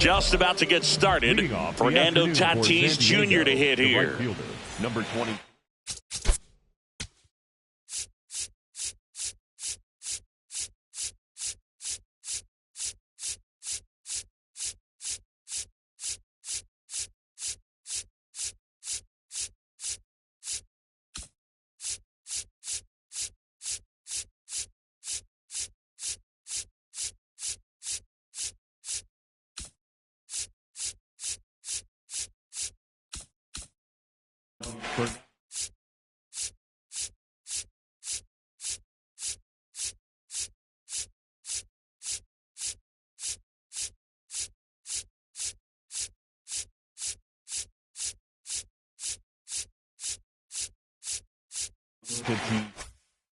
Just about to get started. Fernando Tatis Jr. to hit here. Right fielder, number 20.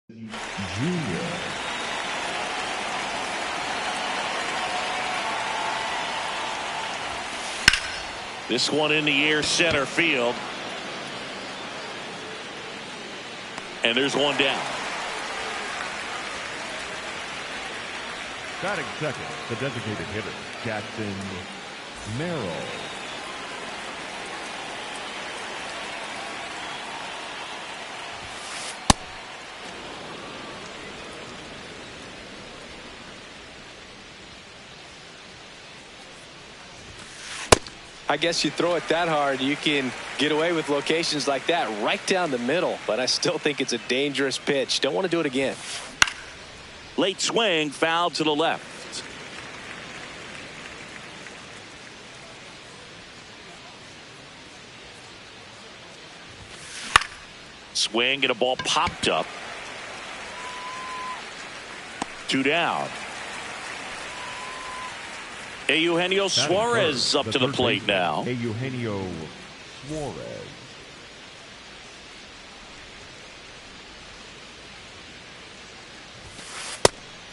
Junior. This one in the air, center field. And there's one down. Batting second, the designated hitter, Jackson Merrill. I guess you throw it that hard, you can get away with locations like that right down the middle. But I still think it's a dangerous pitch. Don't want to do it again. Late swing, foul to the left. Swing and a ball popped up. 2 down. Eugenio Suarez up to the plate now. Eugenio Suarez.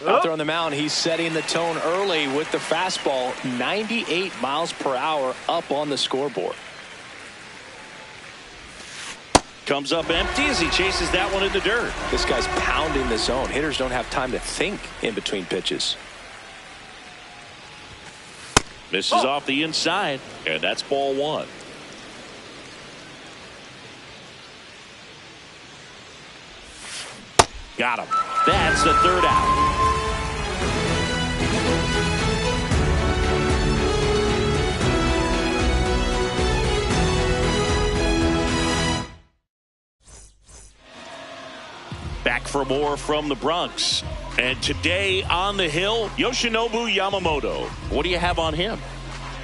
Out there on the mound, he's setting the tone early with the fastball. 98 miles per hour up on the scoreboard. Comes up empty as he chases that one in the dirt. This guy's pounding the zone. Hitters don't have time to think in between pitches. Misses off the inside, and that's ball 1. Got him. That's the 3rd out. Back for more from the Bronx. And today on the hill, Yoshinobu Yamamoto. What do you have on him?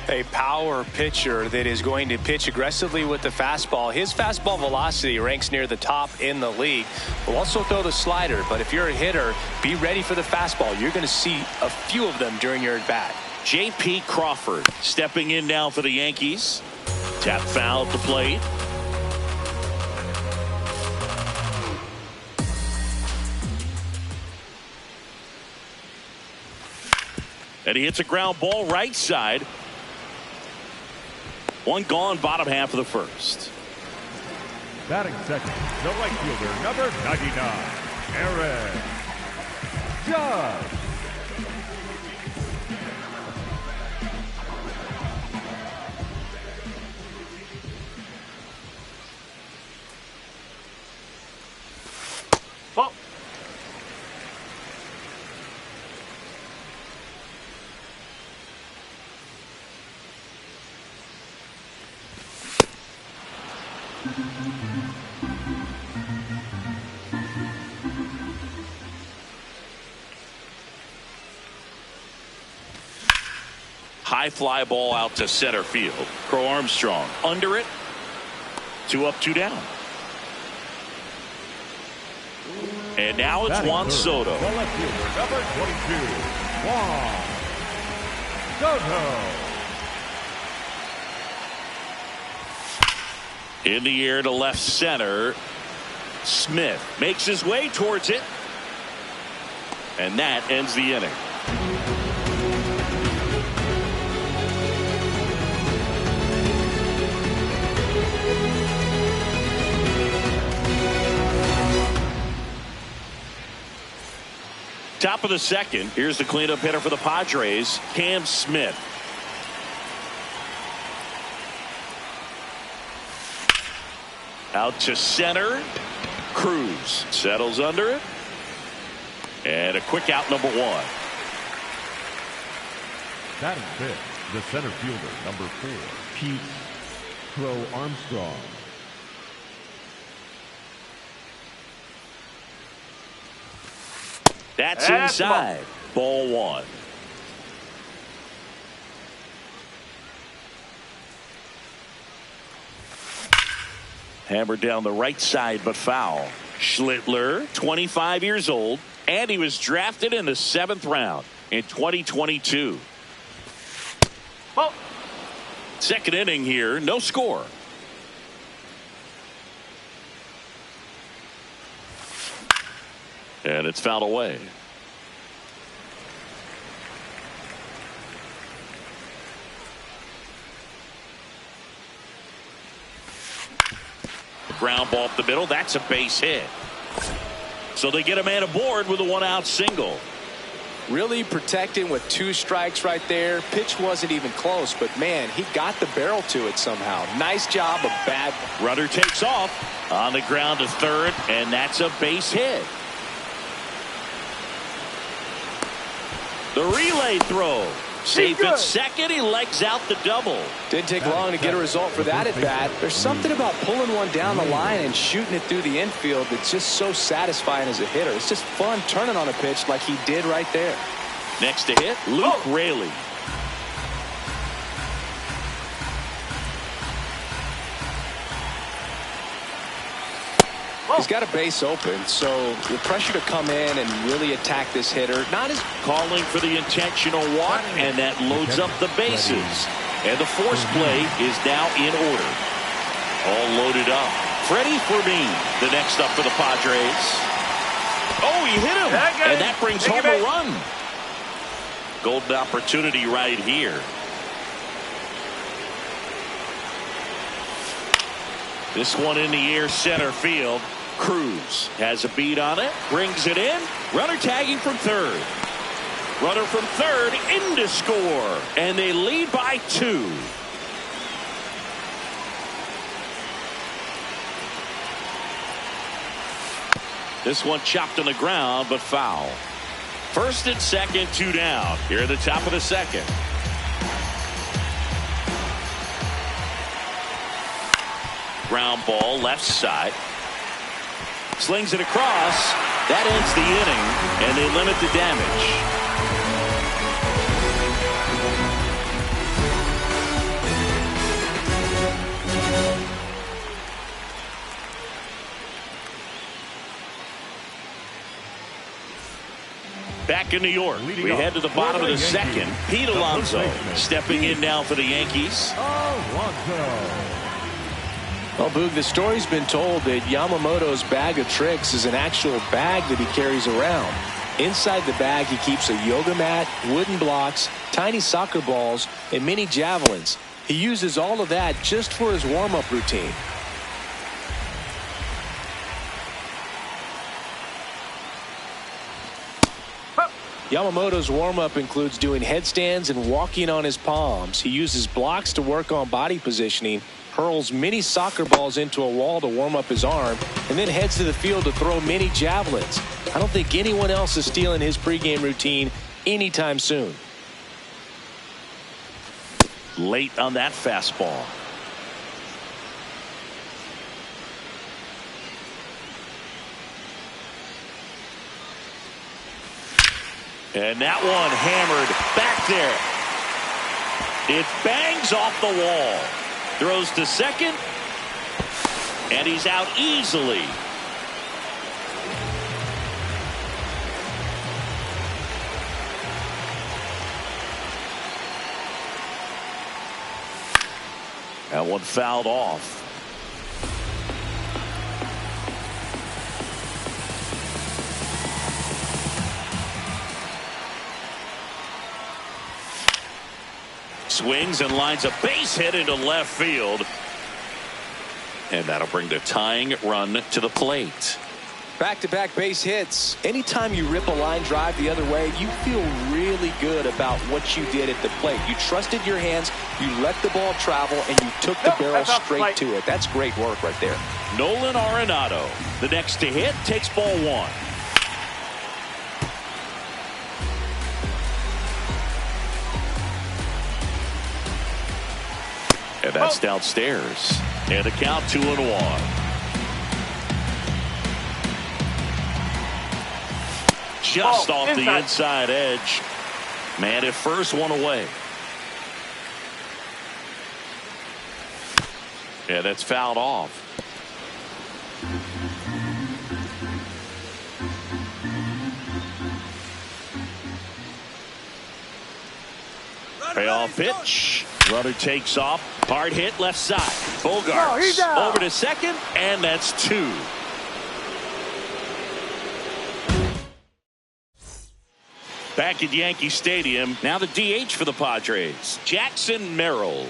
A power pitcher that is going to pitch aggressively with the fastball. His fastball velocity ranks near the top in the league. Will also throw the slider, but if you're a hitter, be ready for the fastball. You're going to see a few of them during your at-bat. J.P. Crawford stepping in now for the Yankees. Tap foul at the plate. And he hits a ground ball right side. One gone, bottom half of the first. Batting second, the right fielder, number 99, Aaron Judge. Oh. High fly ball out to center field. Crow Armstrong under it. 2 up, 2 down. And now it's Juan Soto. The left fielder, number 22, Juan Soto. In the air to left center. Smith makes his way towards it. And that ends the inning. Top of the second. Here's the cleanup hitter for the Padres, Cam Smith. Out to center. Cruz settles under it. And a quick out, number 1. Batting fifth, the center fielder, number 4, Pete Crow Armstrong. That's inside. Ball 1. Hammered down the right side, but foul. Schlittler, 25 years old, and he was drafted in the 7th round in 2022. Well, second inning here, no score. And it's fouled away. Ground ball up the middle. That's a base hit. So they get a man aboard with a 1-out single. Really protecting with 2 strikes right there. Pitch wasn't even close, but man, he got the barrel to it somehow. Nice job of bad. Runner takes off on the ground to third, and that's a base hit. The relay throw. Safe at second. He legs out the double. Didn't take long to get a result for that at bat. There's something about pulling one down the line and shooting it through the infield that's just so satisfying as a hitter. It's just fun turning on a pitch like he did right there. Next to hit, Luke Raley. He's got a base open, so the pressure to come in and really attack this hitter. Not as calling for the intentional walk, and that loads up the bases. And the force play is now in order. All loaded up. Freddie Fermin, the next up for the Padres. Oh, he hit him, and that brings home a run. Golden opportunity right here. This one in the air, center field. Cruz has a beat on it, brings it in. Runner tagging from third. Runner from third in to score, and they lead by 2. This one chopped on the ground, but foul. First and second, 2 down. Here at the top of the second. Ground ball, left side. Slings it across. That ends the inning, and they limit the damage. Back in New York, we head to the bottom of the second. Pete Alonso stepping in now for the Yankees. Well, Boog, the story's been told that Yamamoto's bag of tricks is an actual bag that he carries around. Inside the bag, he keeps a yoga mat, wooden blocks, tiny soccer balls, and mini javelins. He uses all of that just for his warm-up routine. Yamamoto's warm-up includes doing headstands and walking on his palms. He uses blocks to work on body positioning, hurls mini soccer balls into a wall to warm up his arm, and then heads to the field to throw mini javelins. I don't think anyone else is stealing his pregame routine anytime soon. Late on that fastball. And that one hammered back there. It bangs off the wall. Throws to second. And he's out easily. That one fouled off. Swings and lines a base hit into left field. And that'll bring the tying run to the plate. Back-to-back base hits. Anytime you rip a line drive the other way, you feel really good about what you did at the plate. You trusted your hands, you let the ball travel, and you took the barrel straight to it. That's great work right there. Nolan Arenado, the next to hit, takes ball one. And that's downstairs. And the count 2-1. Just off the inside edge. Man at first, one away. Yeah, that's fouled off. Payoff pitch. Runner takes off. Hard hit left side. Bogarts over to second, and that's two. Back at Yankee Stadium, now the DH for the Padres, Jackson Merrill.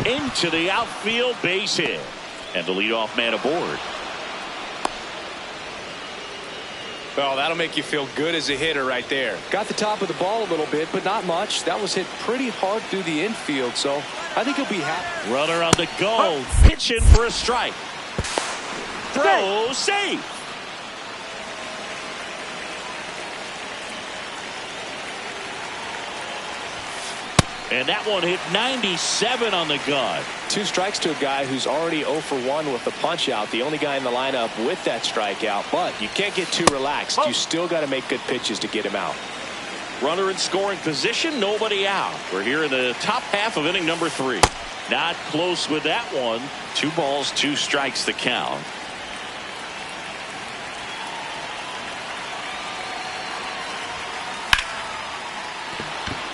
Into the outfield, base hit. And the leadoff man aboard. Well, that'll make you feel good as a hitter right there. Got the top of the ball a little bit, but not much. That was hit pretty hard through the infield, so I think he'll be happy. Runner on the go, pitching for a strike. Throw safe. And that one hit 97 on the gun. 2 strikes to a guy who's already 0 for 1 with the punch out. The only guy in the lineup with that strikeout. But you can't get too relaxed. You still got to make good pitches to get him out. Runner in scoring position, nobody out. We're here in the top half of inning number 3. Not close with that one. 2 balls, 2 strikes the count.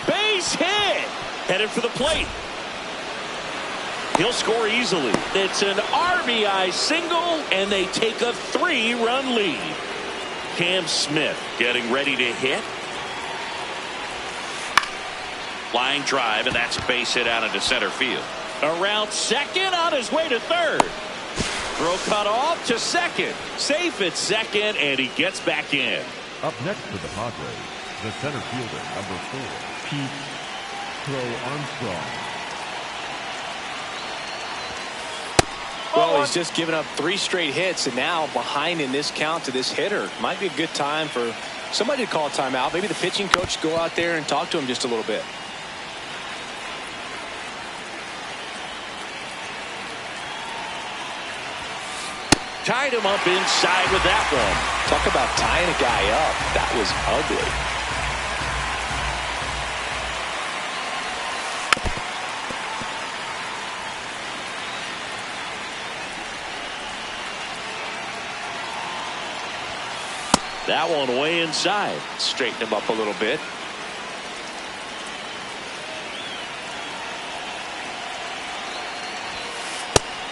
Base hit. Headed for the plate. He'll score easily. It's an RBI single, and they take a 3-run lead. Cam Smith getting ready to hit. Line drive, and that's a base hit out into center field. Around second, on his way to third. Throw cut off to second. Safe at second, and he gets back in. Up next for the Padres, the center fielder, number 4, Pete Armstrong. Well, he's just given up 3 straight hits, and now behind in this count to this hitter. Might be a good time for somebody to call a timeout. Maybe the pitching coach go out there and talk to him just a little bit. Tied him up inside with that one. Talk about tying a guy up. That was ugly. That one way inside. Straighten him up a little bit.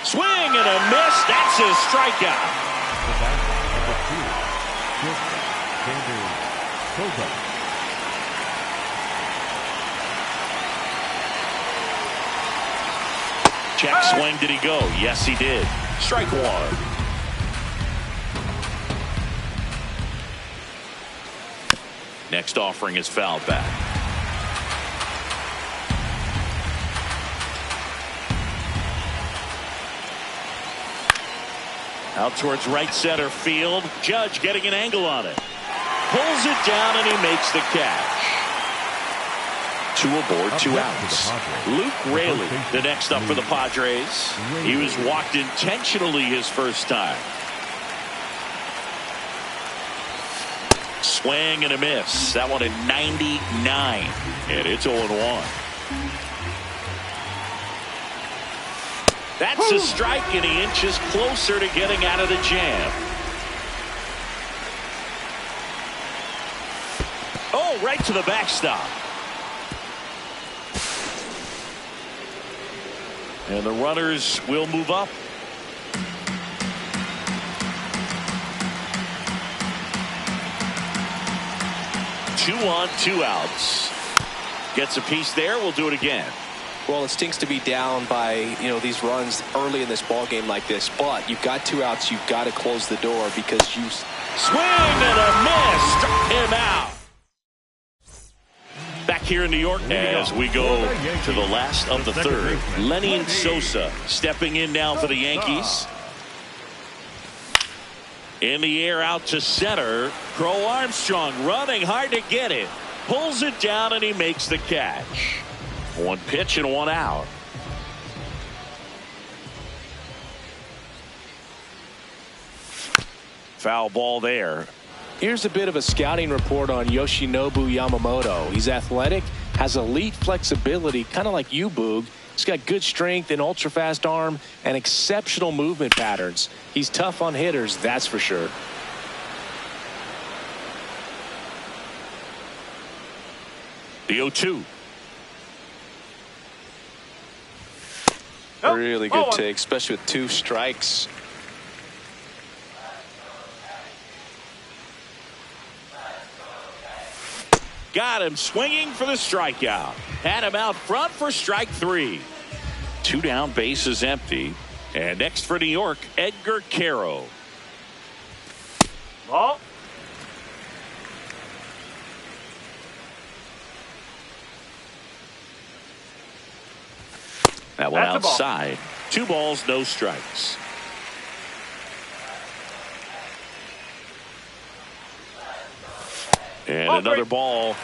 Swing and a miss. That's his strikeout. Check swing. Did he go? Yes, he did. Strike one. Next offering is fouled back. Out towards right center field. Judge getting an angle on it. Pulls it down and he makes the catch. 2 aboard, 2 outs. Luke Raley, the next up for the Padres. He was walked intentionally his first time. Swing and a miss. That one at 99. And it's 0-1. That's a strike, and he inches closer to getting out of the jam. Oh, right to the backstop. And the runners will move up. Two on, 2 outs. Gets a piece there. We'll do it again. Well, it stinks to be down by, these runs early in this ball game like this, but you've got 2 outs. You've got to close the door because you swing and a miss, struck him out. Back here in New York as we go to the last of the third. Lenny Sosa stepping in now for the Yankees. In the air out to center. Crow Armstrong running hard to get it. Pulls it down and he makes the catch. 1 pitch and 1 out. Foul ball there. Here's a bit of a scouting report on Yoshinobu Yamamoto. He's athletic, has elite flexibility, kind of like you, Boog. He's got good strength, an ultra-fast arm, and exceptional movement patterns. He's tough on hitters, that's for sure. The 0-2. Really good take, especially with 2 strikes. Got him swinging for the strikeout. Had him out front for strike 3. 2 down, bases empty. And next for New York, Edgar Caro. Ball. That one outside. 2 balls, no strikes. And another ball.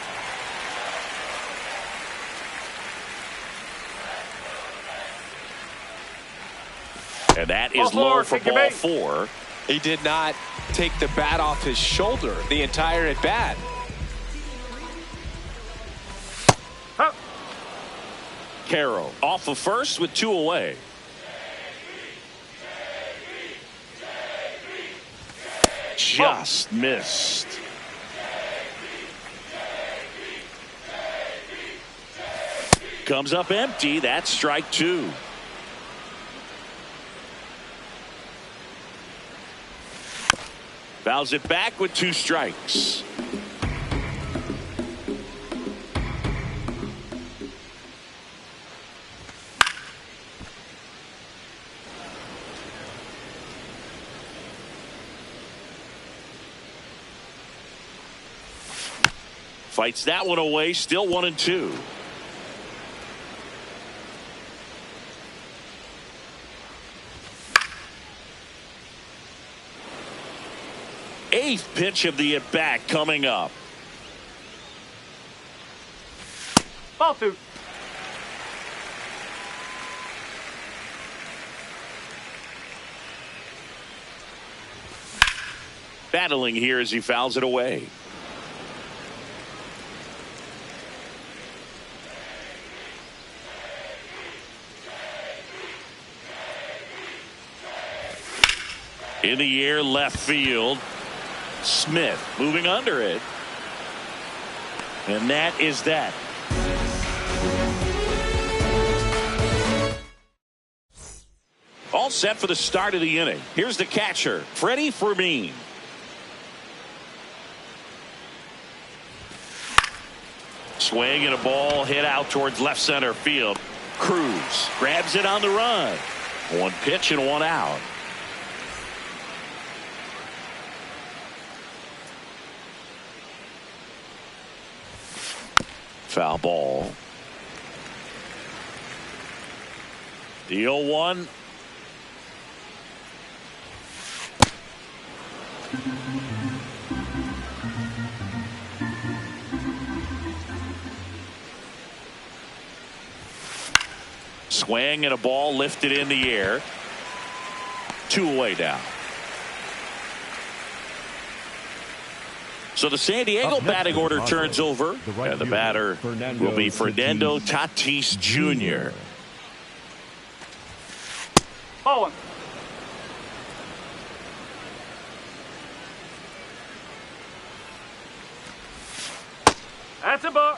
And that is low for ball 4. He did not take the bat off his shoulder the entire at bat. Caro off of first with 2 away. Just missed. Comes up empty. That's strike 2. Fouls it back with 2 strikes. Fights that one away. Still 1-2. Eighth pitch of the at-bat coming up. Ball 2. Battling here as he fouls it away. In the air, left field. Smith moving under it. And that is that. All set for the start of the inning. Here's the catcher, Freddie Fermin. Swing and a ball hit out towards left center field. Cruz grabs it on the run. 1 pitch and 1 out. Foul ball. The 0-1. Swing and a ball lifted in the air. 2 away now. So the San Diego batting order turns over, and the batter will be Fernando Tatis Jr. Ball 1. That's a ball.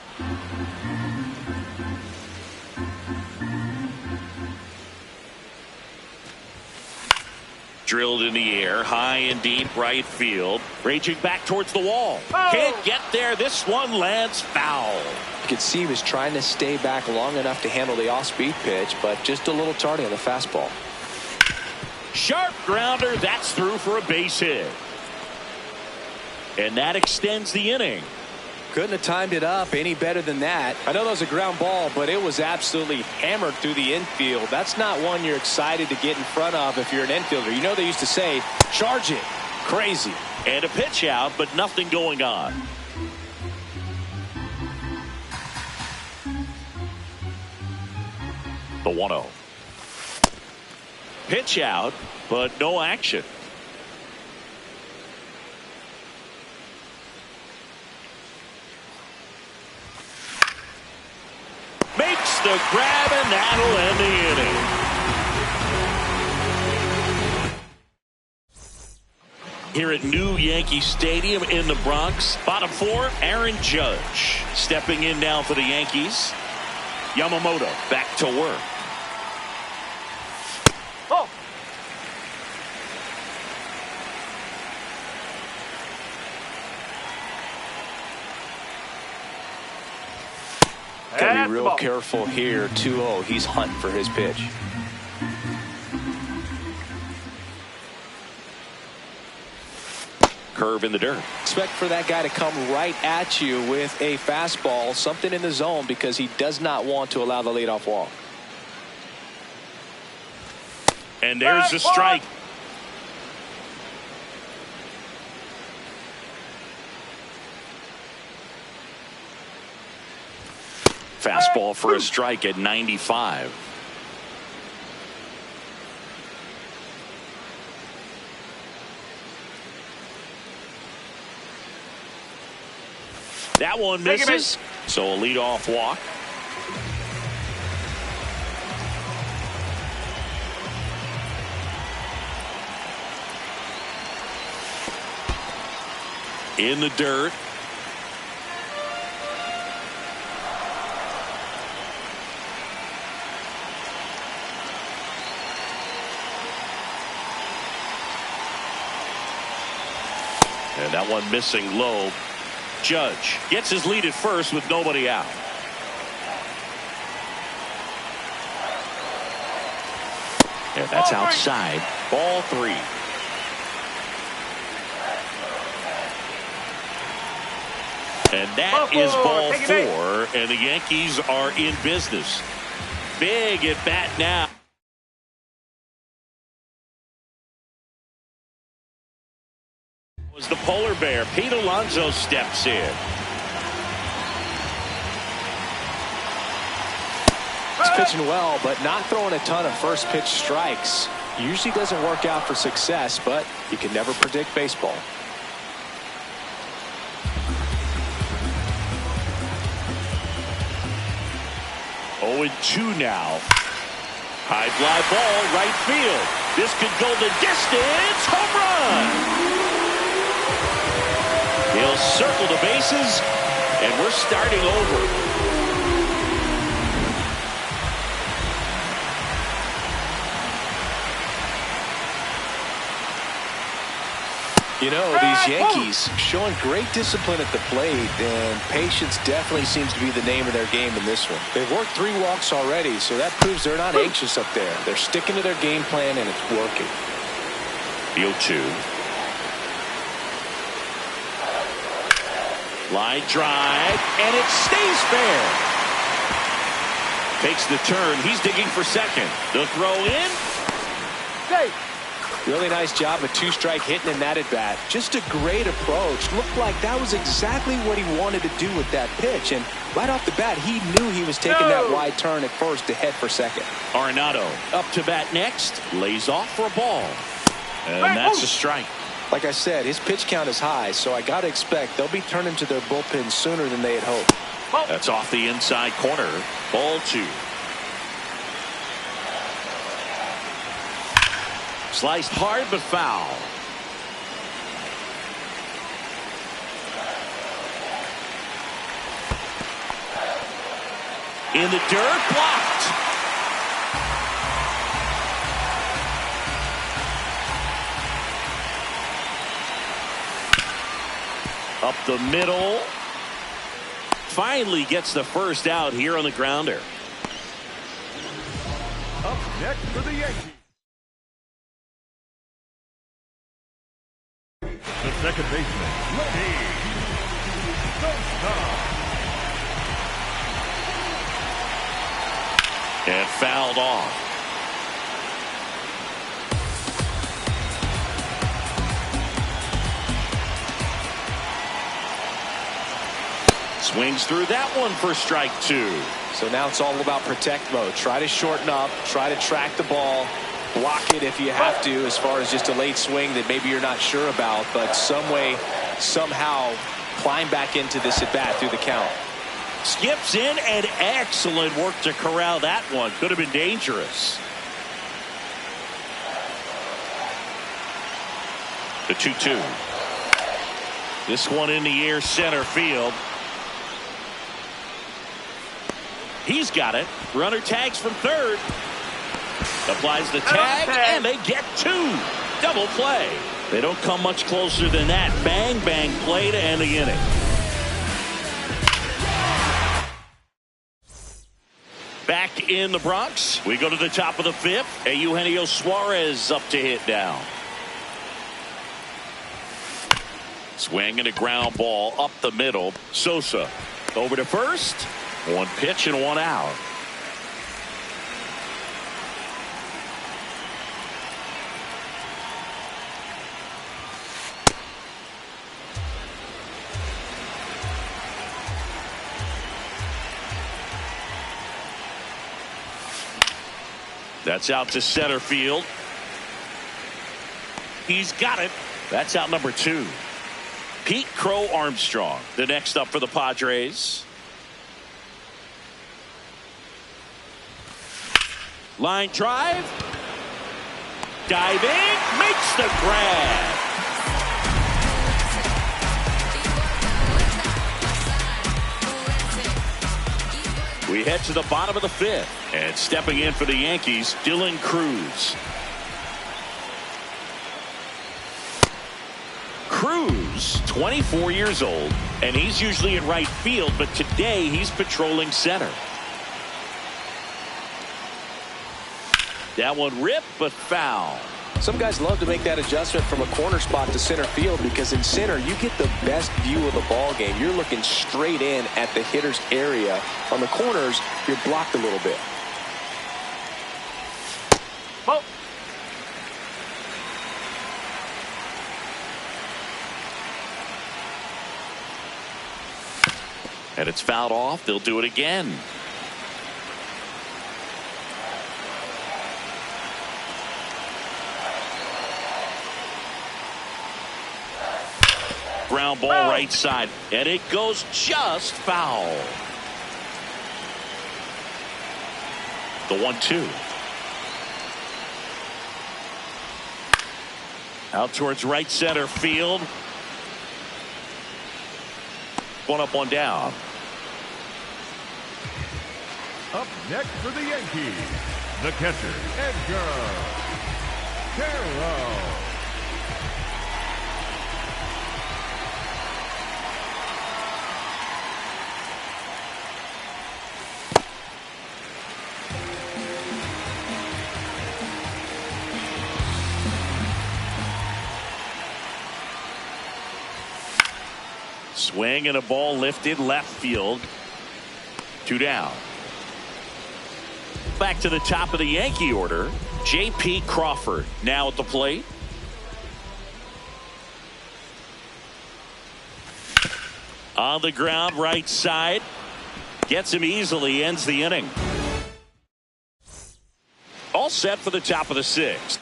Drilled in the air, high and deep right field. Raging back towards the wall. Can't get there. This one lands foul. You could see he was trying to stay back long enough to handle the off-speed pitch, but just a little tardy on the fastball. Sharp grounder. That's through for a base hit. And that extends the inning. Couldn't have timed it up any better than that. I know that was a ground ball, but it was absolutely hammered through the infield. That's not one you're excited to get in front of if you're an infielder. You know they used to say, charge it. Crazy. And a pitch out, but nothing going on. The 1-0. Pitch out, but no action. Makes the grab, and that'll end the inning. Here at New Yankee Stadium in the Bronx, bottom four, Aaron Judge stepping in now for the Yankees. Yamamoto back to work. Oh. Gotta be real careful here. 2-0. He's hunting for his pitch. Curve in the dirt. Expect for that guy to come right at you with a fastball, something in the zone, because he does not want to allow the leadoff walk. And there's the strike. Fastball for a strike at 95. That one misses, so a leadoff walk. In the dirt. And that one missing low. Judge gets his lead at first with nobody out. And that's outside. Ball 3. And that is ball 4, and the Yankees are in business. Big at bat now. Was the polar bear. Pete Alonso steps in. He's pitching well, but not throwing a ton of first pitch strikes. Usually doesn't work out for success, but you can never predict baseball. Oh, 2 now. High fly ball, right field. This could go the distance. Home run. He'll circle the bases, and we're starting over. You know, these Yankees showing great discipline at the plate, and patience definitely seems to be the name of their game in this one. They've worked 3 walks already, so that proves they're not anxious up there. They're sticking to their game plan, and it's working. The 0-2. Line drive, and it stays fair. Takes the turn. He's digging for second. The throw in. Hey. Really nice job of 2-strike hitting in that at bat. Just a great approach. Looked like that was exactly what he wanted to do with that pitch. And right off the bat, he knew he was taking that wide turn at first to head for second. Arenado up to bat next. Lays off for a ball. And that's a strike. Like I said, his pitch count is high, so I got to expect they'll be turning to their bullpen sooner than they had hoped. That's off the inside corner. Ball 2. Sliced hard but foul. In the dirt, blocked. Up the middle. finally gets the first out here on the grounder. Up next for the Yankees, the second baseman, And fouled off. Swings through that one for strike 2. So now it's all about protect mode. Try to shorten up, try to track the ball, block it if you have to, as far as just a late swing that maybe you're not sure about, but some way, somehow climb back into this at bat through the count. Skips in, and excellent work to corral that one. Could have been dangerous. The 2-2. This one in the air, center field. He's got it. Runner tags from third. Applies the tag, and they get 2. Double play. They don't come much closer than that. Bang, bang play to end the inning. Back in the Bronx, we go to the top of the 5th. Eugenio Suarez up to hit down. Swing and a ground ball up the middle. Sosa over to first. 1 pitch and 1 out. That's out to center field. He's got it. That's out number 2. Pete Crow Armstrong, the next up for the Padres. Line drive. Diving. Makes the grab. We head to the bottom of the 5th. And stepping in for the Yankees, Dylan Cruz. Cruz, 24 years old, and he's usually in right field, but today he's patrolling center. That one ripped, but foul. Some guys love to make that adjustment from a corner spot to center field, because in center you get the best view of the ball game. You're looking straight in at the hitter's area. On the corners, you're blocked a little bit. Oh. And it's fouled off. They'll do it again. Ground ball right side, and it goes just foul. The 1-2. Out towards right center field. One up, one down. Up next for the Yankees, the catcher, Edgar Carroll. Swing and a ball lifted left field. 2 down. Back to the top of the Yankee order. J.P. Crawford now at the plate. On the ground, right side. Gets him easily, ends the inning. All set for the top of the 6th.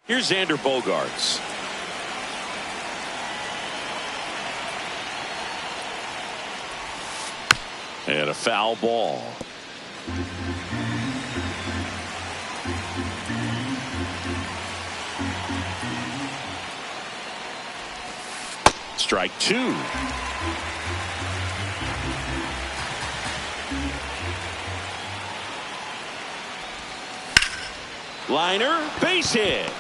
Here's Xander Bogaerts. And a foul ball. Strike 2. Liner, base hit.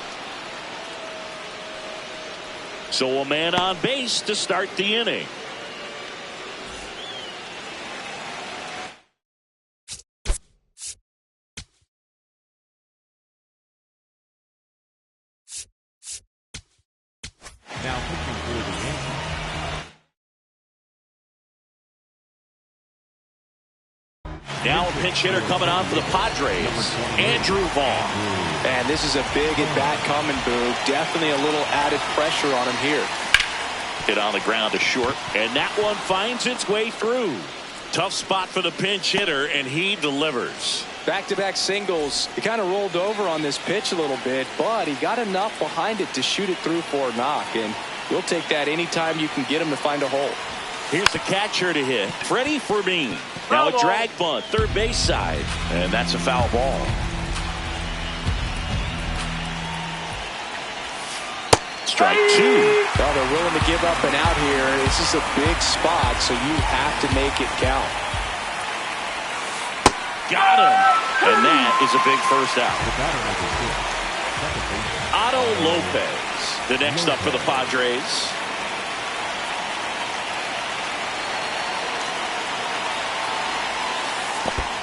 So a man on base to start the inning. Now pitching for the Yankees. Now a pinch hitter coming on for the Padres, Andrew Vaughn. And this is a big at-bat coming, Boo. Definitely a little added pressure on him here. Hit on the ground to short, and that one finds its way through. Tough spot for the pinch hitter, and he delivers. Back-to-back singles. He kind of rolled over on this pitch a little bit, but he got enough behind it to shoot it through for a knock, and you'll take that anytime you can get him to find a hole. Here's the catcher to hit. Freddie Fermin. Now a drag bunt, third base side, and that's a foul ball. Strike two. Well, they're willing to give up and out here. This is a big spot, so you have to make it count. Got him. And that is a big first out. Otto Lopez, the next up for the Padres.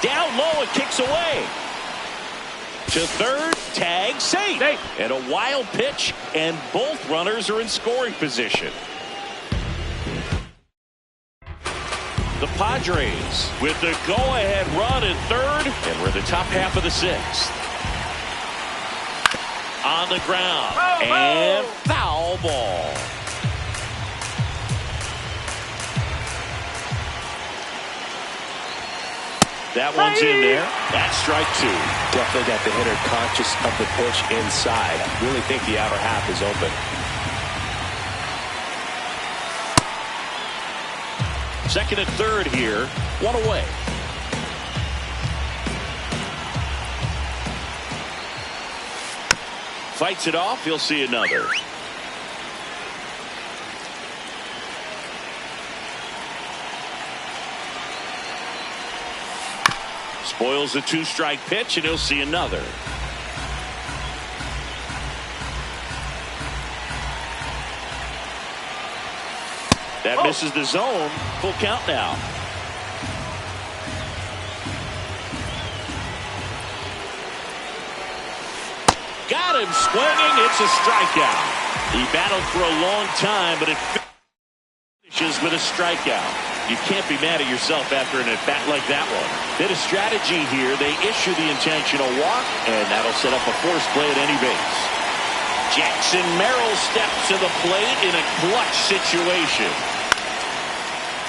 Down low, it kicks away. To third, tag, safe. And a wild pitch, and both runners are in scoring position. The Padres with the go-ahead run at third, and we're in the top half of the sixth. On the ground, and foul ball. That one's in there. That's strike two. Definitely got the hitter conscious of the pitch inside. I really think the outer half is open. Second and third here. One away. Fights it off. He'll see another. Spoils a two-strike pitch, and he'll see another. That misses the zone. Full count now. Got him swinging. It's a strikeout. He battled for a long time, but it finishes with a strikeout. You can't be mad at yourself after an at-bat like that one. Bit of strategy here. They issue the intentional walk, and that'll set up a force play at any base. Jackson Merrill steps to the plate in a clutch situation.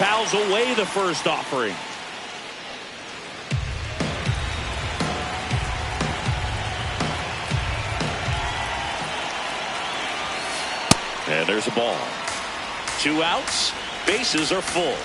Fouls away the first offering. And there's a ball. 2 outs. Bases are full.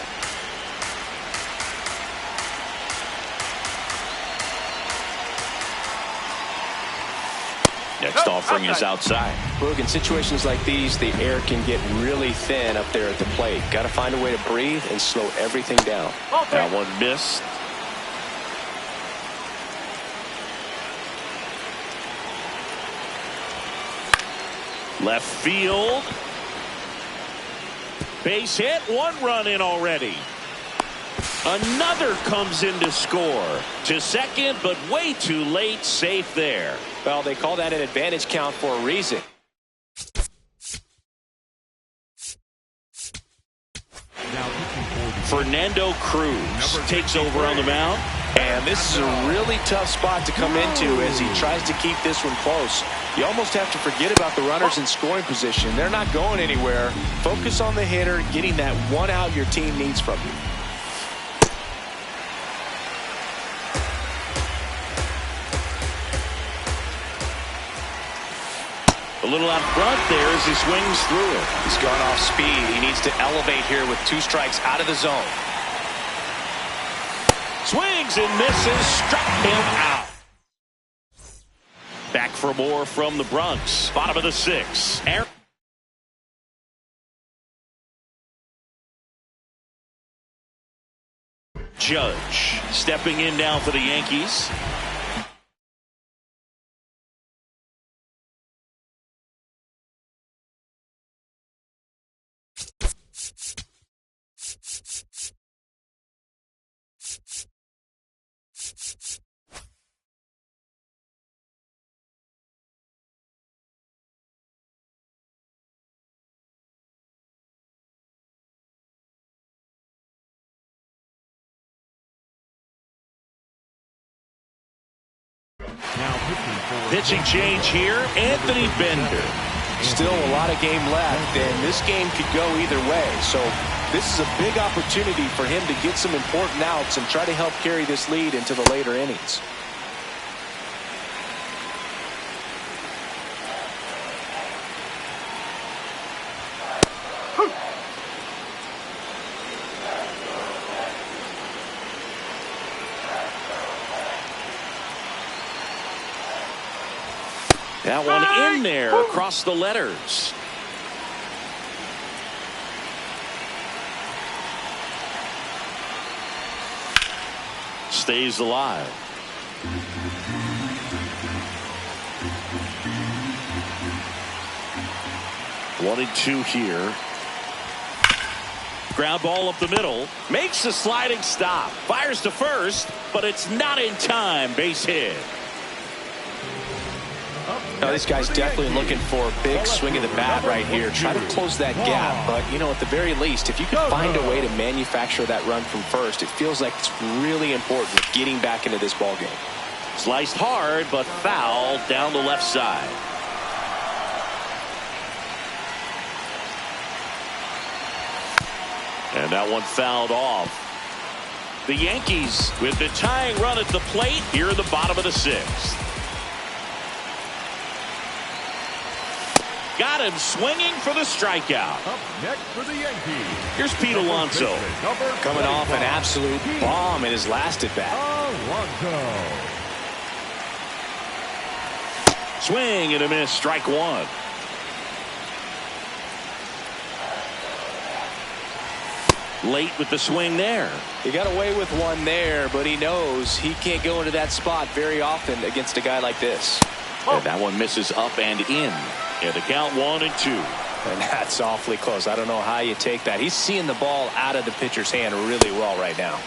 Next offering is outside. Look, in situations like these, the air can get really thin up there at the plate. Got to find a way to breathe and slow everything down. That one missed. Left field. Base hit. 1 run in already. Another comes in to score. To second, but way too late. Safe there. Well, they call that an advantage count for a reason. Fernando Cruz takes over on the mound. And this is a really tough spot to come into as he tries to keep this one close. You almost have to forget about the runners in scoring position. They're not going anywhere. Focus on the hitter, getting that 1 out your team needs from you. A little out front there as he swings through it. He's gone off speed. He needs to elevate here with 2 strikes out of the zone. Swings and misses. Struck him out. Back for more from the Bronx. Bottom of the 6th. Aaron Judge stepping in now for the Yankees. Pitching change here, Anthony Bender. Still a lot of game left, and this game could go either way. So this is a big opportunity for him to get some important outs and try to help carry this lead into the later innings. That one in there across the letters. Stays alive. One and two here. Ground ball up the middle. Makes a sliding stop. Fires to first, but it's not in time. Base hit. Now, this guy's definitely looking for a big swing of the bat right here. Try to close that gap. But, you know, at the very least, if you can find a way to manufacture that run from first, it feels like it's really important getting back into this ball game. Sliced hard, but foul down the left side. And that one fouled off. The Yankees with the tying run at the plate here in the bottom of the sixth. Got him swinging for the strikeout. Up next for the Yankees. Here's Pete Alonso. Coming off an absolute bomb in his last at bat. Alonso. Swing and a miss. Strike one. Late with the swing there. He got away with one there, but he knows he can't go into that spot very often against a guy like this. And that one misses up and in. And the count 1-2. And that's awfully close. I don't know how you take that. He's seeing the ball out of the pitcher's hand really well right now.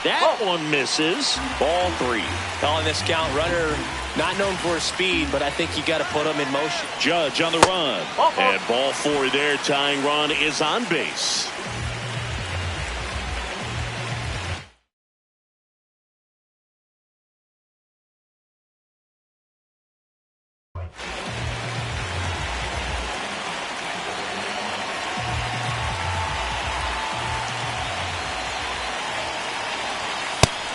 That one misses. Ball three. On this count, runner not known for his speed, but I think you got to put him in motion. Judge on the run. And ball four there. Tying run is on base.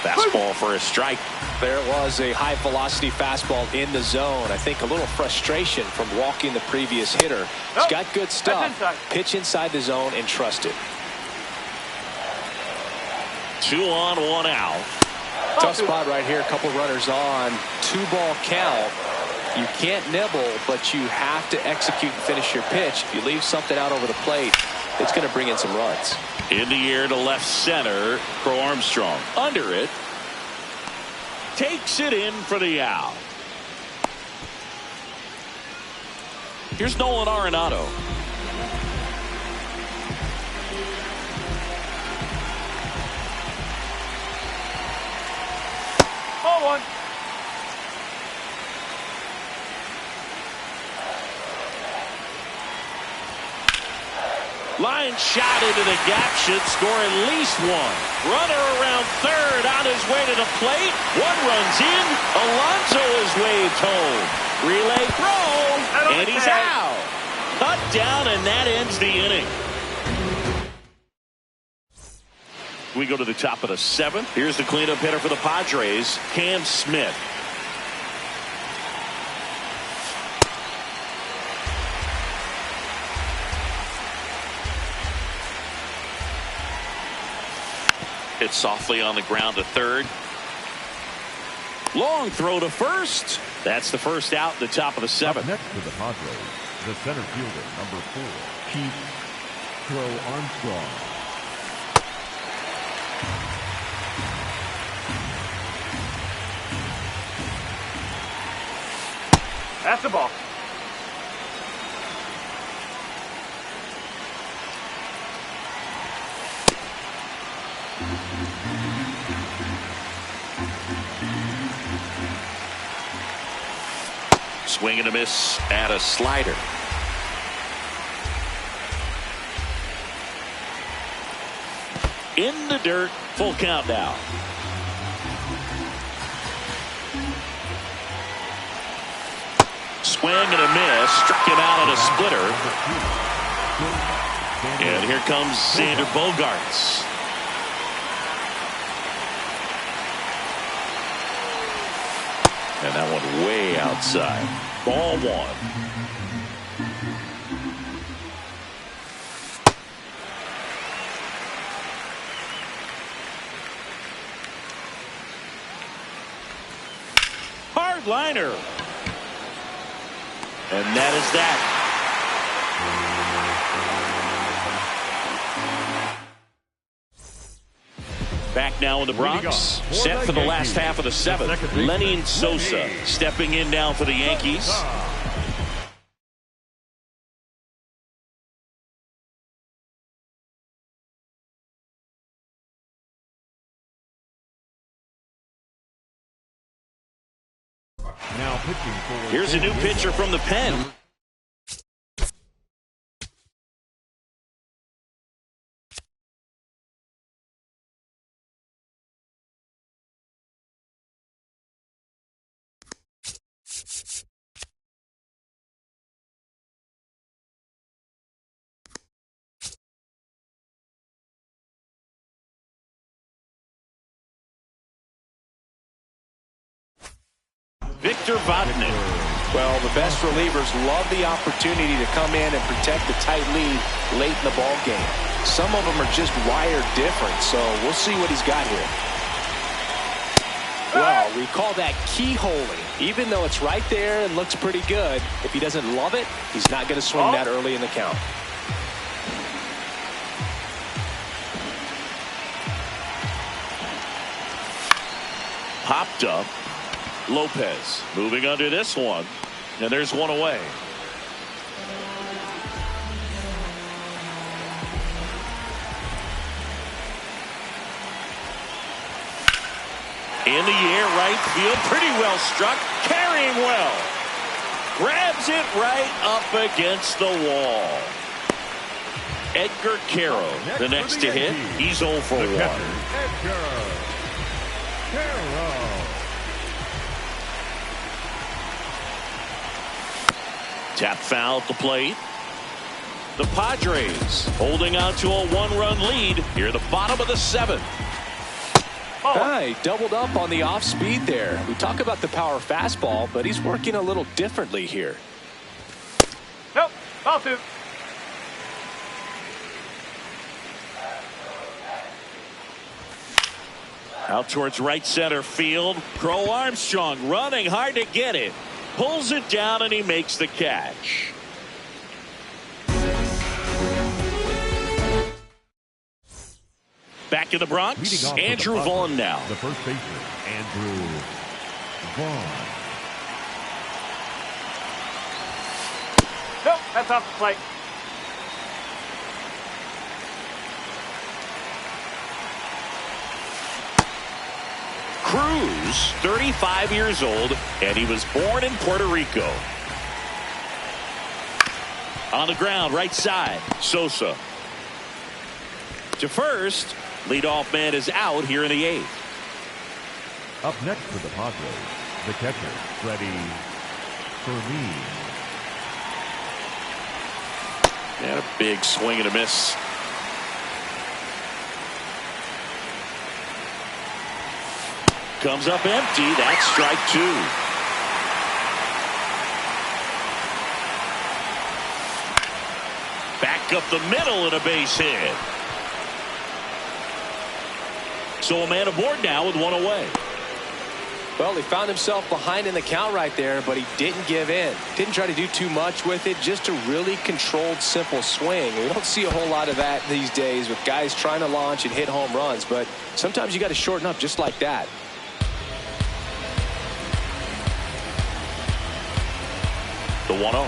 Fastball for a strike. There was a high velocity fastball in the zone. I think a little frustration from walking the previous hitter. He's got good stuff. Pitch inside the zone and trust it. 2 on, 1 out. Tough spot right here. A couple runners on. 2-ball count. You can't nibble, but you have to execute and finish your pitch. If you leave something out over the plate, it's going to bring in some runs. In the air to left center. Crow Armstrong under it. Takes it in for the out. Here's Nolan Arenado. Ball one. Line shot into the gap, should score at least one. Runner around third on his way to the plate. One runs in. Alonso is waved home. Relay throw, and he's out. Cut down, and that ends the inning. We go to the top of the seventh. Here's the cleanup hitter for the Padres, Cam Smith. Hit softly on the ground to third. Long throw to first. That's the first out in the top of the seventh. Up next for the Padres, the center fielder, number 4, Pete Crow Armstrong. That's the ball. Swing and a miss at a slider. in the dirt. Full count now. Swing and a miss. Struck him out on a splitter. And here comes Xander Bogaerts. And that one way outside. Ball one. Hard liner. And that is that. Back now in the Bronx, set for the last half of the seventh. Lenny Sosa stepping in now for the Yankees. Now pitching for Here's a new pitcher from the pen. Victor Vodnik. Well, the best relievers love the opportunity to come in and protect the tight lead late in the ball game. Some of them are just wired different, so we'll see what he's got here. Well, we call that keyholing. Even though it's right there and looks pretty good, if he doesn't love it, he's not going to swing that early in the count. Popped up. Lopez moving under this one, and there's one away. In the air, right field, pretty well struck, carrying well. Grabs it right up against the wall. Edgar Caro, the next to hit. He's 0 for 1. Edgar Caro. Tap foul at the plate. The Padres holding on to a 1-run lead here at the bottom of the 7th. He doubled up on the off speed there. We talk about the power fastball, but he's working a little differently here. Nope, ball 2. Out towards right center field. Crow Armstrong running hard to get it. Pulls it down and he makes the catch. Back in the Bronx, Andrew Vaughn now. The first baseman, Andrew Vaughn. Nope, that's off the plate. Cruz, 35 years old, and he was born in Puerto Rico. On the ground, right side, Sosa. To first, leadoff man is out here in the 8th. Up next for the Padres, the catcher, Freddie Fermin. And a big swing and a miss. Comes up empty. That's strike 2. Back up the middle and a base hit. So a man aboard now with one away. Well, he found himself behind in the count right there, but he didn't give in. Didn't try to do too much with it. Just a really controlled, simple swing. We don't see a whole lot of that these days with guys trying to launch and hit home runs, but sometimes you got to shorten up just like that. The 1-0.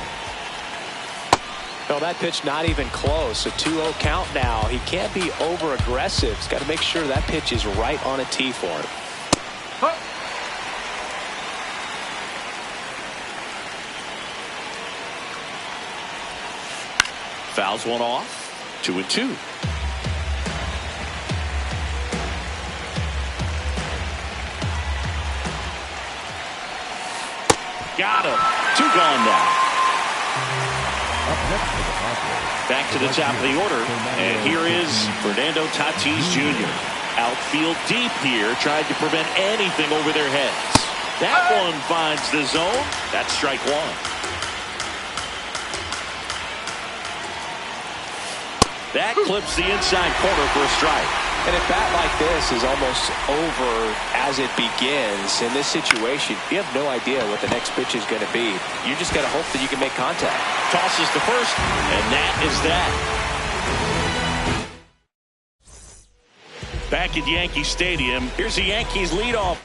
Well, that pitch not even close. A 2-0 count now. He can't be over aggressive. He's got to make sure that pitch is right on a tee for him. Huh. Fouls one off. 2-2. Got him. 2 gone now. Up next for the Padres. Back to the top of the order. And here is Fernando Tatis Jr. Outfield deep here, tried to prevent anything over their heads. That one finds the zone. That's strike 1. That clips the inside corner for a strike. And a bat like this is almost over as it begins. In this situation, you have no idea what the next pitch is going to be. You just got to hope that you can make contact. Tosses to first, and that is that. Back at Yankee Stadium, here's the Yankees leadoff.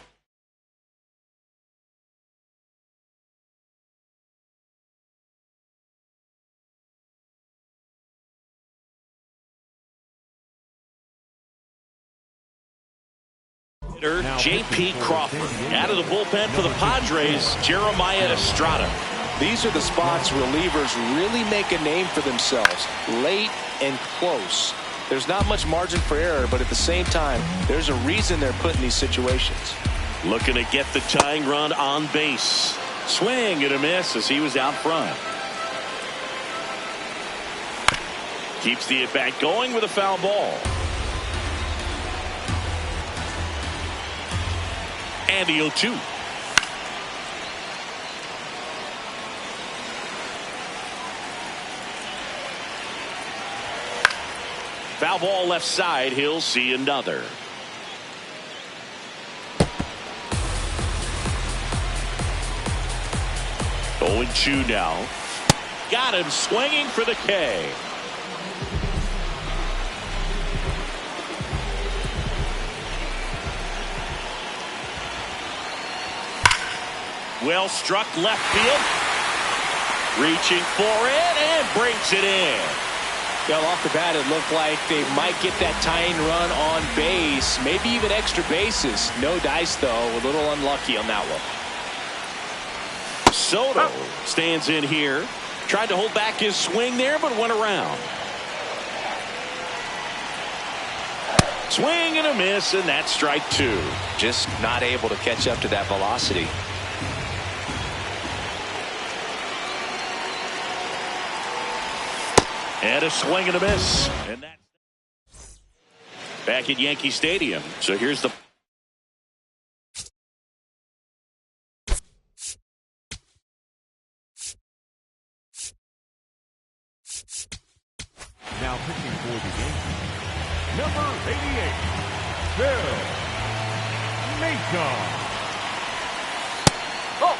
J.P. Crawford. Out of the bullpen for the Padres, Jeremiah Estrada. These are the spots relievers really make a name for themselves. Late and close. There's not much margin for error, but at the same time, there's a reason they're put in these situations. Looking to get the tying run on base. Swing and a miss as he was out front. Keeps the at-bat going with a foul ball. And the 0-2. Foul ball left side. He'll see another. Oh, 0-2 now. Got him swinging for the K. Well struck left field. Reaching for it and brings it in. Well, off the bat, it looked like they might get that tying run on base. Maybe even extra bases. No dice, though. A little unlucky on that one. Soto stands in here. Tried to hold back his swing there, but went around. Swing and a miss, and that's strike 2. Just not able to catch up to that velocity. And a swing and a miss. And that's back at Yankee Stadium. So here's the Now pitching for the Yankees, number 88, Phil Maton. Oh!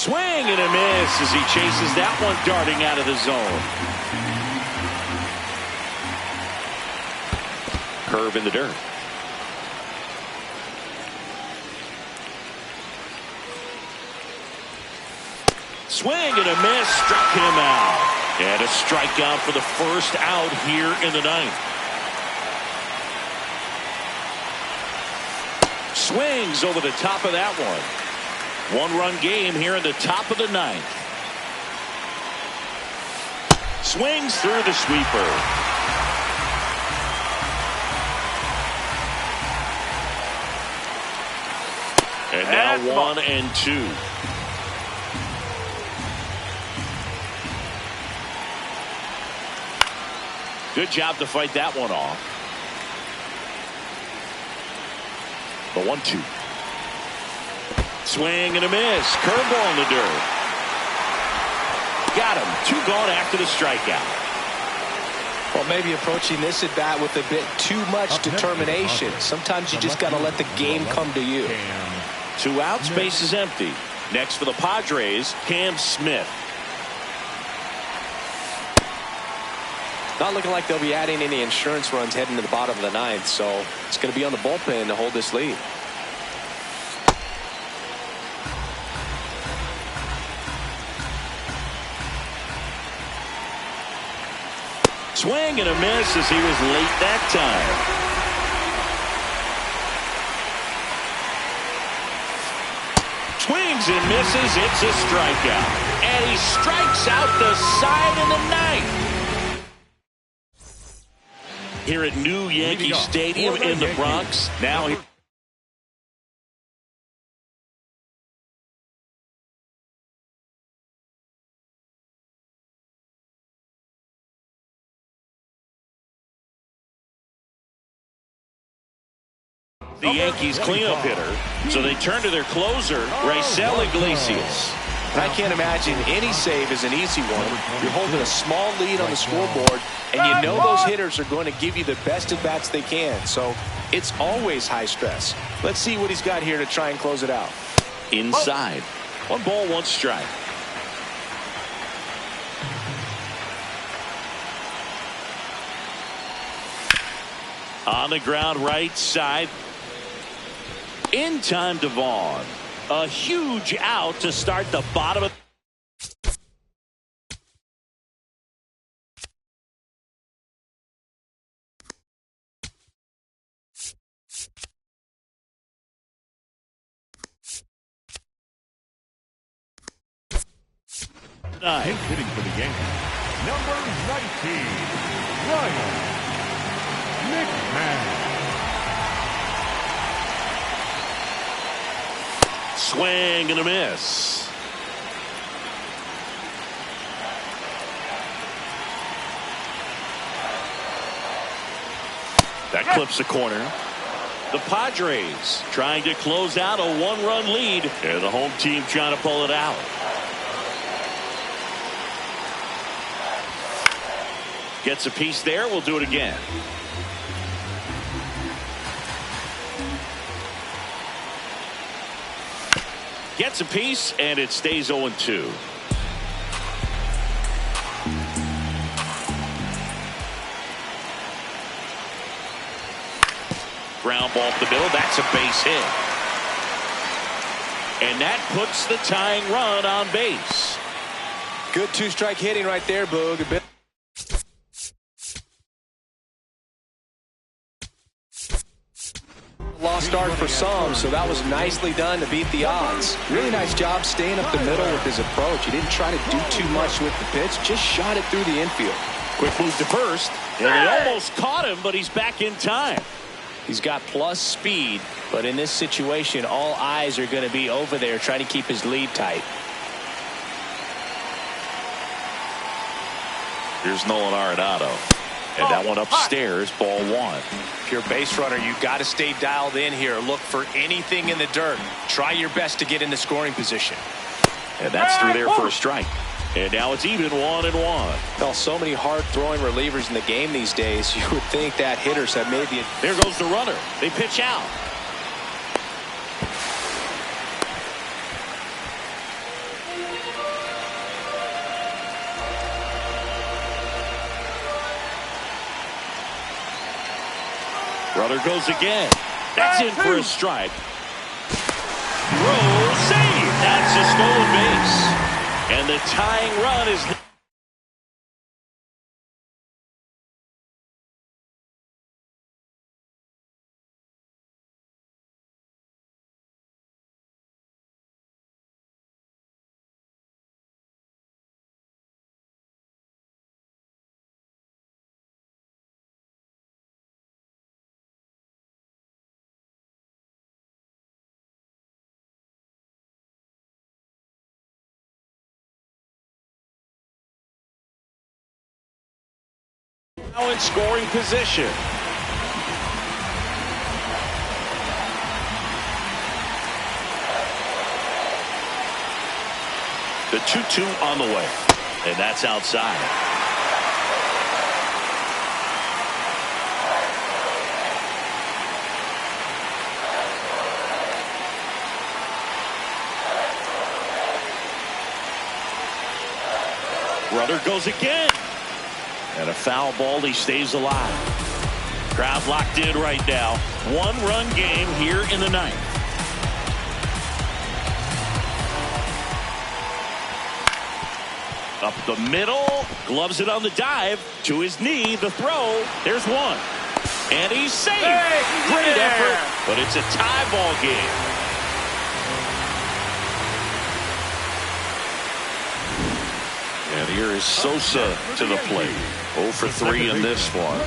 swing and a miss as he chases that one darting out of the zone. Curve in the dirt. Swing and a miss, struck him out. And a strikeout for the first out here in the 9th. Swings over the top of that one. 1-run game here in the top of the 9th. Swings through the sweeper. And now 1-2. Good job to fight that one off. The 1-2. Swing and a miss. Curveball in the dirt. Got him. 2 gone after the strikeout. Well, maybe approaching this at bat with a bit too much determination. Sometimes you just got to let the game come to you. 2 outs, base is empty. Next for the Padres, Cam Smith. Not looking like they'll be adding any insurance runs heading to the bottom of the 9th, so it's going to be on the bullpen to hold this lead. Swing and a miss as he was late that time. Swings and misses. It's a strikeout. And he strikes out the side in the ninth. Here at New Yankee Stadium in the Bronx. Now he... The Yankees cleanup hitter, so they turn to their closer, Raisel Iglesias. And I can't imagine any save is an easy one. You're holding a small lead on the scoreboard, and you know those hitters are going to give you the best at-bats they can, so it's always high stress. Let's see what he's got here to try and close it out. Inside. 1 ball, 1 strike. On the ground, right side. In time to Vaughn. A huge out to start the bottom of... Pinch hitting for the Yankees, number 19, Ryan McMahon. Swing and a miss. That clips the corner. The Padres trying to close out a 1-run lead. And the home team trying to pull it out. Gets a piece there. We'll do it again. Gets a piece, and it stays 0-2. Ground ball up the middle. That's a base hit. And that puts the tying run on base. Good 2-strike hitting right there, Boog. Lost start for some, so that was nicely done to beat the odds. Really nice job staying up the middle with his approach. He didn't try to do too much with the pitch, just shot it through the infield. Quick move to first, and they almost caught him, but he's back in time. He's got plus speed, but in this situation, all eyes are going to be over there trying to keep his lead tight. Here's Nolan Arenado. And that one upstairs, ball 1. If you're a base runner, you've got to stay dialed in here. Look for anything in the dirt. Try your best to get in the scoring position. And that's through there for a strike. And now it's even 1-1. Well, so many hard-throwing relievers in the game these days, you would think that hitters have made the... There goes the runner. They pitch out. Runner goes again. That's in for a strike. Throw, save. That's a stolen base. And the tying run is... Now in scoring position. The 2-2 on the way. And that's outside. Runner goes again. And a foul ball, he stays alive. Crowd locked in right now. 1-run game here in the ninth. Up the middle, gloves it on the dive, to his knee, the throw, there's one. And he's safe. Great effort, but it's a tie ball game. Here is Sosa to the plate. 0 for 3 in this one.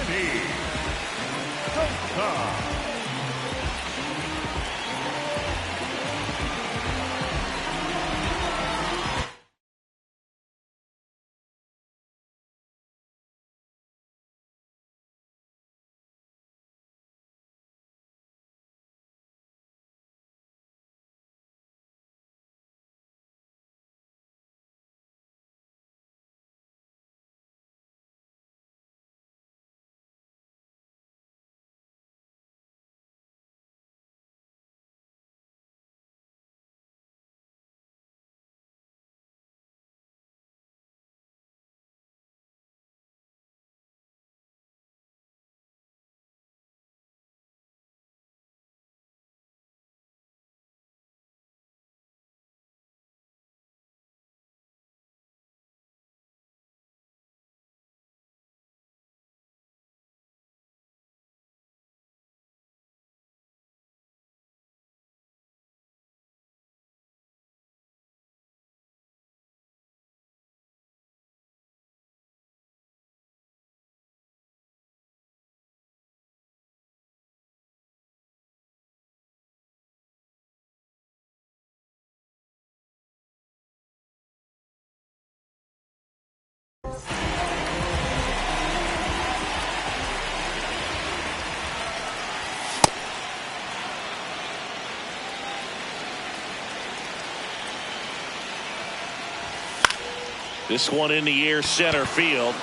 This one in the air, center field.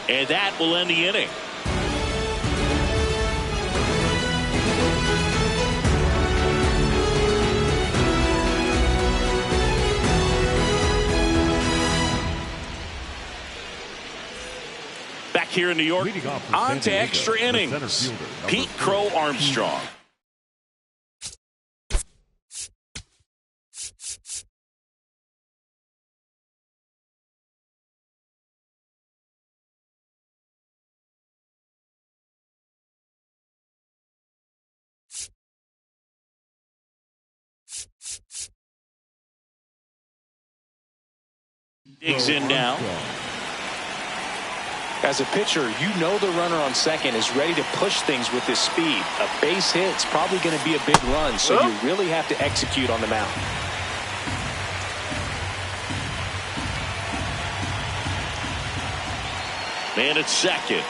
And that will end the inning. Back here in New York, on to extra innings. Pete Crow Armstrong. Digs in now. As a pitcher, you know the runner on second is ready to push things with his speed. A base hit's probably going to be a big run, so you really have to execute on the mound. Man at second.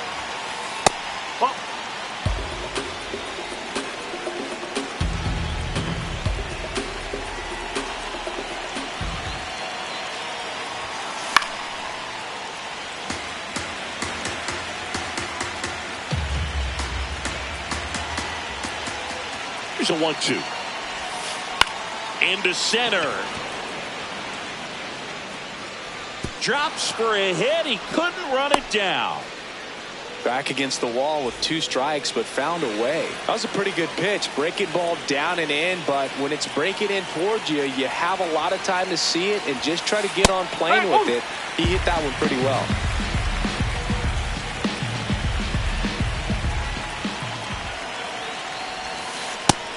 Here's a 1-2. Into center. Drops for a hit. He couldn't run it down. Back against the wall with 2 strikes, but found a way. That was a pretty good pitch. Breaking ball down and in, but when it's breaking in towards you, you have a lot of time to see it and just try to get on plane with it. He hit that one pretty well.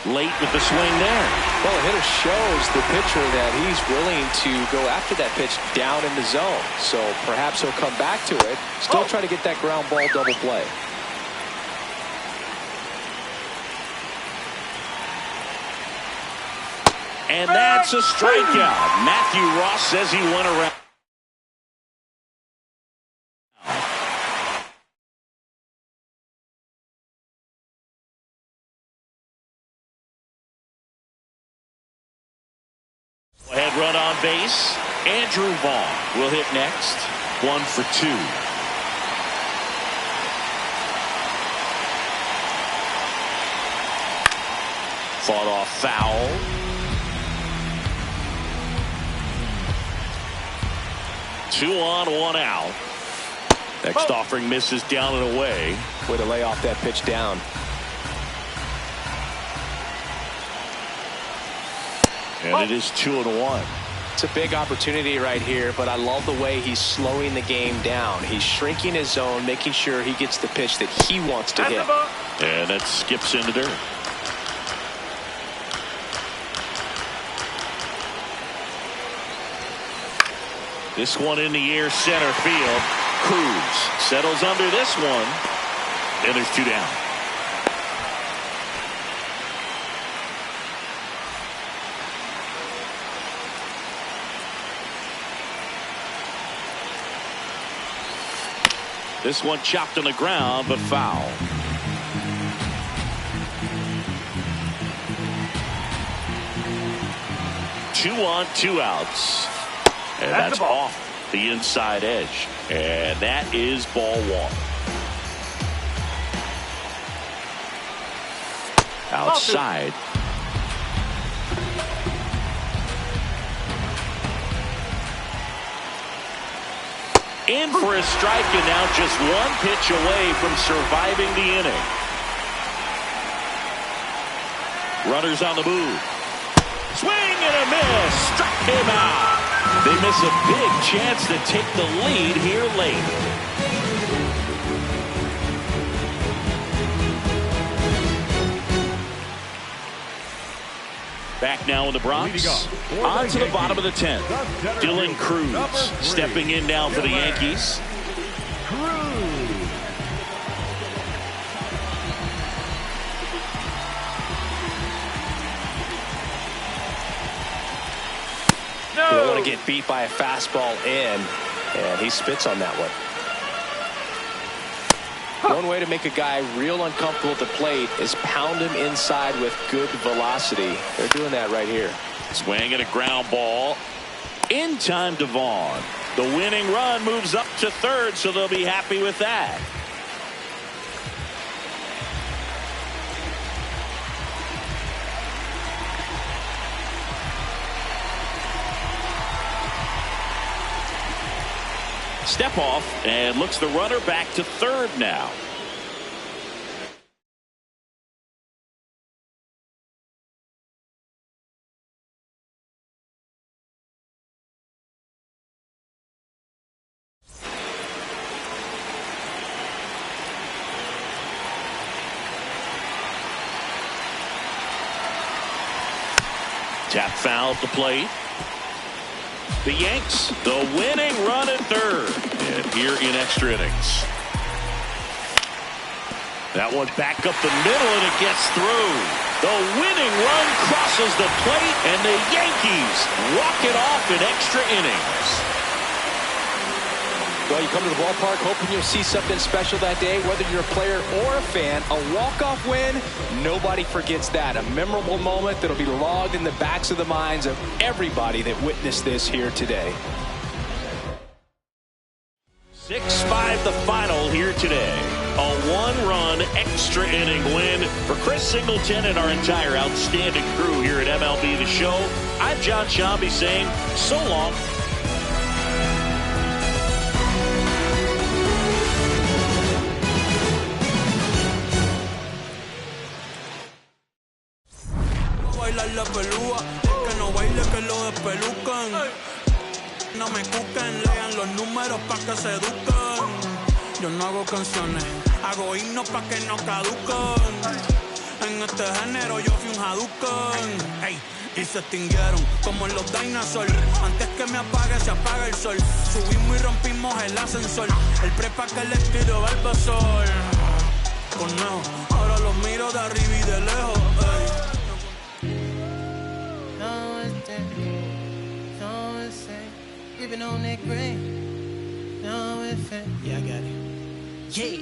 Late with the swing there. Well, the hitter shows the pitcher that he's willing to go after that pitch down in the zone. So perhaps he'll come back to it. Still trying to get that ground ball double play. And that's a strikeout. Matthew Ross says he went around. Ahead run on base. Andrew Vaughn will hit next. 1 for 2. Fought off foul. Two on, 1 out. Next offering misses down and away. Way to lay off that pitch down. And it is 2-1. It's a big opportunity right here, but I love the way he's slowing the game down. He's shrinking his zone, making sure he gets the pitch that he wants to hit. And that skips into dirt. This one in the air, center field. Cruz settles under this one, and there's 2 down. This one chopped on the ground, but foul. Two on, 2 outs. And that's off the inside edge. And that is ball 1. Outside. In for a strike, and now just 1 pitch away from surviving the inning. Runners on the move. Swing and a miss. Struck him out. They miss a big chance to take the lead here late. Back now in the Bronx. On to the bottom of the 10th. Dylan Cruz stepping in now for the Yankees. You don't want to get beat by a fastball in, and he spits on that one. One way to make a guy real uncomfortable at the plate is pound him inside with good velocity. They're doing that right here. Swing and a ground ball. In time to Vaughn. The winning run moves up to 3rd, so they'll be happy with that. Step off, and looks the runner back to 3rd now. Tap foul at the plate. The Yanks, the winning run at 3rd. And here in extra innings. That one back up the middle, and it gets through. The winning run crosses the plate, and the Yankees walk it off in extra innings. Well, you come to the ballpark hoping you'll see something special that day, whether you're a player or a fan. A walk-off win, nobody forgets that. A memorable moment that'll be logged in the backs of the minds of everybody that witnessed this here today. 6-5 the final here today. A 1-run extra inning win for Chris Singleton and our entire outstanding crew here at MLB The Show. I'm John Shambi saying so long. La pelúa, que no baile, que lo despelucan. No me cuquen, lean los números pa' que se eduquen. Yo no hago canciones, hago himnos pa' que no caduquen. En este género yo fui un Hadouken. Ey, y se extinguieron como en los dinosaurs. Antes que me apague, se apaga el sol. Subimos y rompimos el ascensor. El prepa que le tiro Barbasol. Conejo, ahora los miro de arriba y de lejos. Ey. Living on that grain. No, yeah, I got it. Yeah,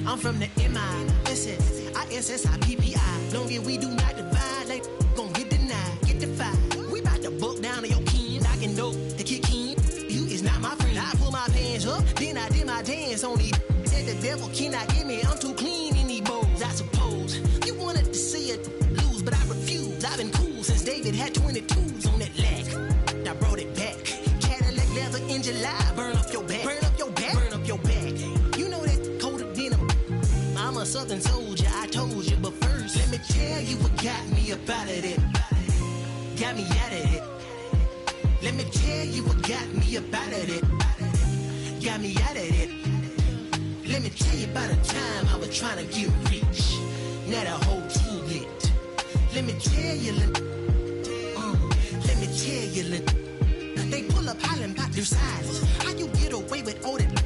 I'm from the MI. ISSIPPI. Long as we do not divide, like gon' get denied, get defied. We bout to buck down on your kin. I can know the kick in. You is not my friend. I pull my pants up, then I did my dance on these. Said the devil cannot get me. I'm too clean in these bowls. I suppose you wanted to see it lose, but I refuse. I've been cool since David had 22s on that leg. I brought it back. Leather in July, burn up your back, burn up your back, burn up your back. You know that coat of denim. I'm a southern soldier, I told you, but first let me tell you what got me up out of it. Got me out of it. Let me tell you what got me up out of it. Got me out of it. Let me tell you about a time I was trying to get rich. Now the whole team lit. Let me tell you, let me tell you, they pull all up hollering about their sizes. How you get away with all that?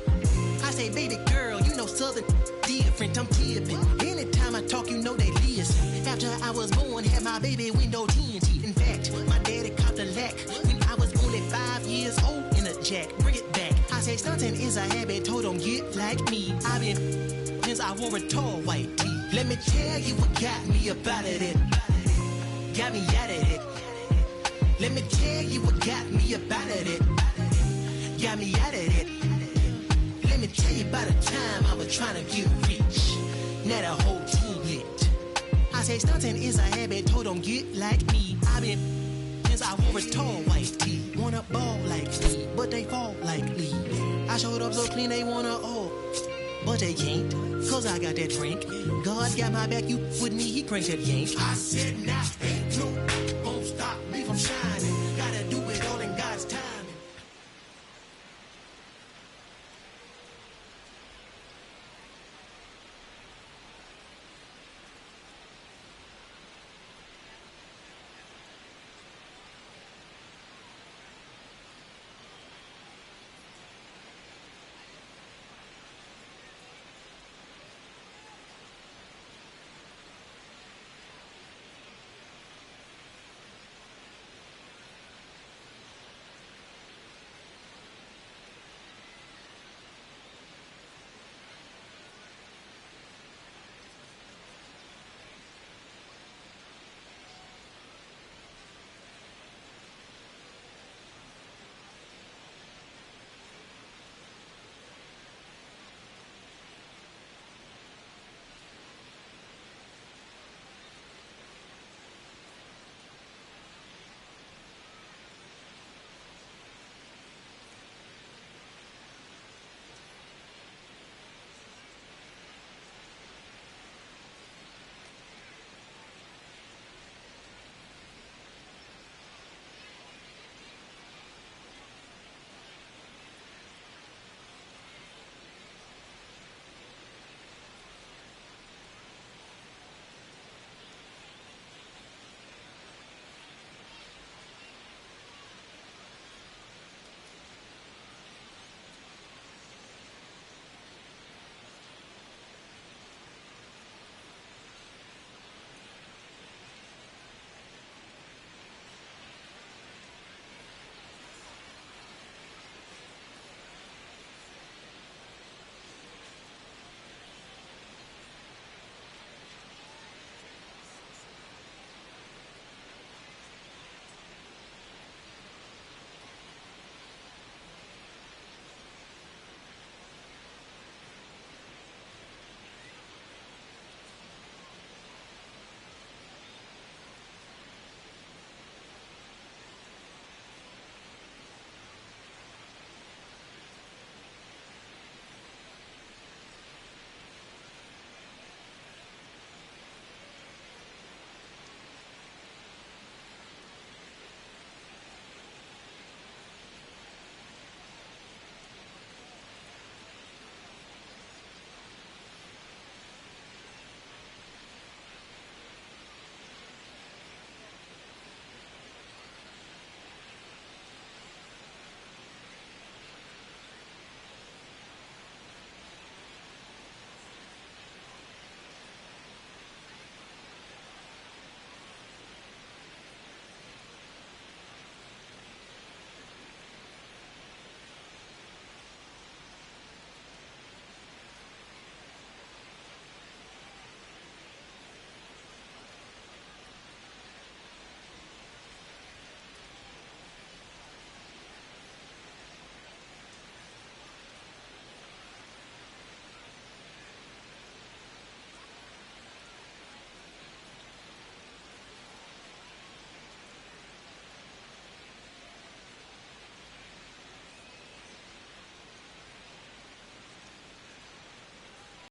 I say, baby girl, you know Southern different, I'm tipping. Anytime I talk, you know they listen. After I was born, had my baby window TNT. In fact, my daddy caught the lack when I was only 5 years old in a jack. Bring it back. I say stunting is a habit, told them get like me. I've been since I wore a tall white tee. Let me tell you what got me about it. Got me out of it. Let me tell you what got me about it. Got me out of it. Let me tell you about the time I was trying to get rich. Now the whole team lit. I say stunting is a habit, told them get like me. I've been since I wore a tall white tee. Wanna ball like me, but they fall like me. I showed up so clean they wanna but they can't, cause I got that drink. God got my back, you with me, he cranked that yank. I said now ain't no